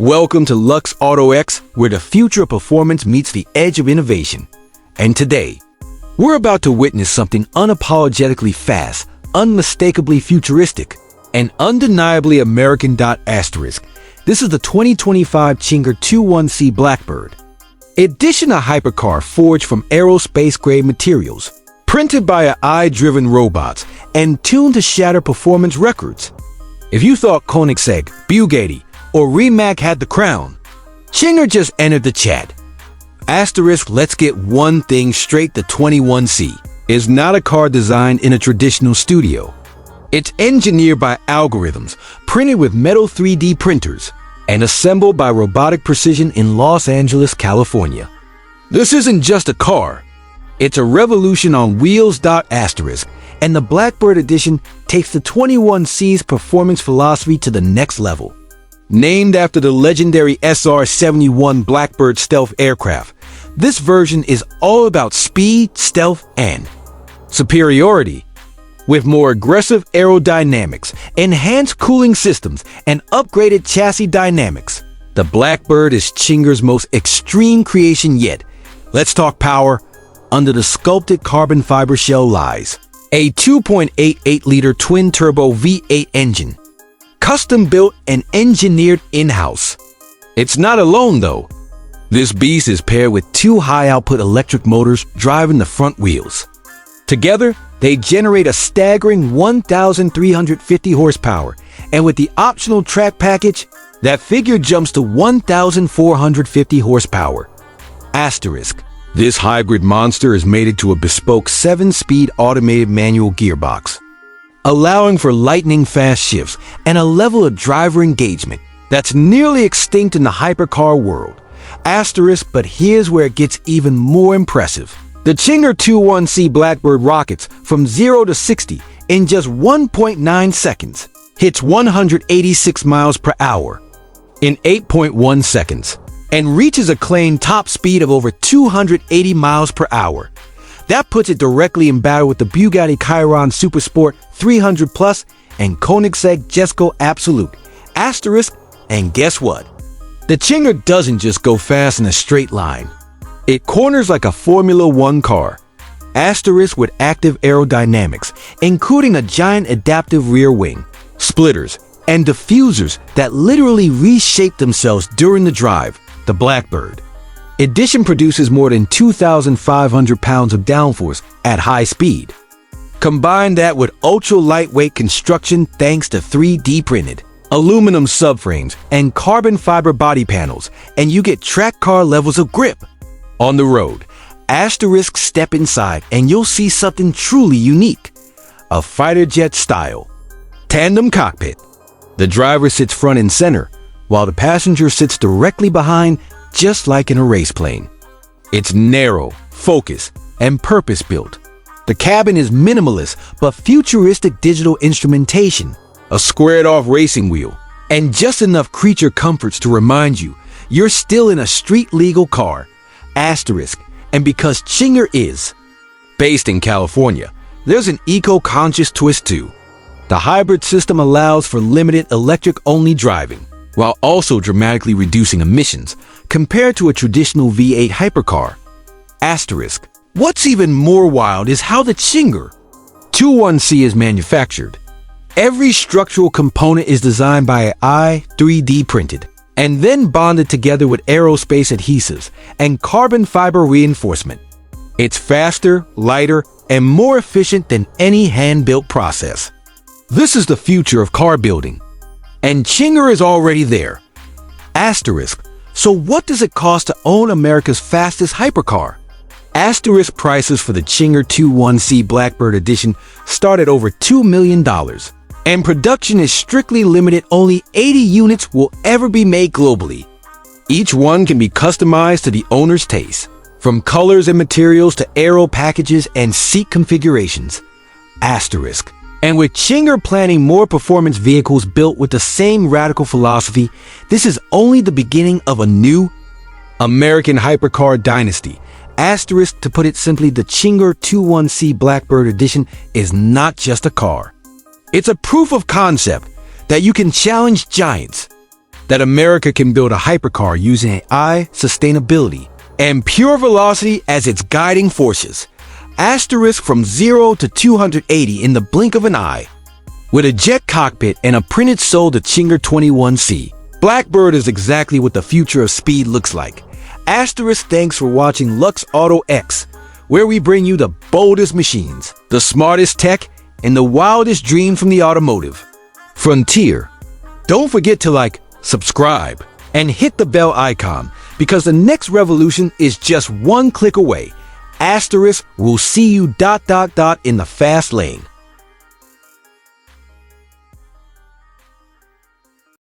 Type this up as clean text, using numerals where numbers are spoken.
Welcome to Lux Auto X, where the future of performance meets the edge of innovation. And today, we're about to witness something unapologetically fast, unmistakably futuristic, and undeniably American. This is the 2025 Czinger 21C Blackbird. Edition, a hypercar forged from aerospace-grade materials, printed by AI-driven robots, and tuned to shatter performance records. If you thought Koenigsegg, Bugatti, or Rimac had the crown, Czinger just entered the chat. Let's get one thing straight: the 21C is not a car designed in a traditional studio. It's engineered by algorithms, printed with metal 3D printers, and assembled by robotic precision in Los Angeles, California. This isn't just a car, it's a revolution on wheels. And the Blackbird Edition takes the 21C's performance philosophy to the next level. Named after the legendary SR-71 Blackbird stealth aircraft, this version is all about speed, stealth, and superiority. With more aggressive aerodynamics, enhanced cooling systems, and upgraded chassis dynamics, the Blackbird is Cinger's most extreme creation yet. Let's talk power. Under the sculpted carbon fiber shell lies a 2.88-liter twin-turbo V8 engine, custom-built and engineered in-house. It's not alone, though. This beast is paired with two high-output electric motors driving the front wheels. Together, they generate a staggering 1,350 horsepower, and with the optional track package, that figure jumps to 1,450 horsepower. This hybrid monster is mated to a bespoke 7-speed automated manual gearbox, allowing for lightning-fast shifts and a level of driver engagement that's nearly extinct in the hypercar world. But here's where it gets even more impressive. The Czinger 21C Blackbird rockets from 0 to 60 in just 1.9 seconds, hits 186 miles per hour in 8.1 seconds, and reaches a claimed top speed of over 280 miles per hour. That puts it directly in battle with the Bugatti Chiron Supersport 300 Plus and Koenigsegg Jesko Absolute. And guess what? The Czinger doesn't just go fast in a straight line. It corners like a Formula One car. With active aerodynamics, including a giant adaptive rear wing, splitters, and diffusers that literally reshape themselves during the drive. The Blackbird Edition produces more than 2,500 pounds of downforce at high speed. Combine that with ultra-lightweight construction thanks to 3D printed aluminum subframes and carbon fiber body panels, and you get track car levels of grip. On the road, step inside and you'll see something truly unique. A fighter jet style tandem cockpit. The driver sits front and center, while the passenger sits directly behind, just like in a race plane. It's narrow, focused, and purpose-built. The cabin is minimalist but futuristic digital instrumentation, a squared-off racing wheel, and just enough creature comforts to remind you you're still in a street-legal car. And because Czinger is based in California, there's an eco-conscious twist too. The hybrid system allows for limited electric-only driving, while also dramatically reducing emissions compared to a traditional V8 hypercar. What's even more wild is how the Czinger 21C is manufactured. Every structural component is designed by AI 3D printed, and then bonded together with aerospace adhesives and carbon fiber reinforcement. It's faster, lighter, and more efficient than any hand-built process. This is the future of car building, and Czinger is already there. So what does it cost to own America's fastest hypercar? Prices for the Czinger 21C Blackbird Edition start at over $2 million, and production is strictly limited. Only 80 units will ever be made globally. Each one can be customized to the owner's taste, from colors and materials to aero packages and seat configurations. And with Czinger planning more performance vehicles built with the same radical philosophy, this is only the beginning of a new American hypercar dynasty. To put it simply, the Czinger 21C Blackbird Edition is not just a car. It's a proof of concept that you can challenge giants. that America can build a hypercar using AI, sustainability, and pure velocity as its guiding forces. Asterisk from 0 to 280 in the blink of an eye. With a jet cockpit and a printed sole to Czinger 21C, Blackbird is exactly what the future of speed looks like. Asterisk thanks for watching Lux Auto X, where we bring you the boldest machines, the smartest tech, and the wildest dreams from the automotive frontier. Don't forget to subscribe, and hit the bell icon because the next revolution is just one click away. Asterisk will see you ... in the fast lane.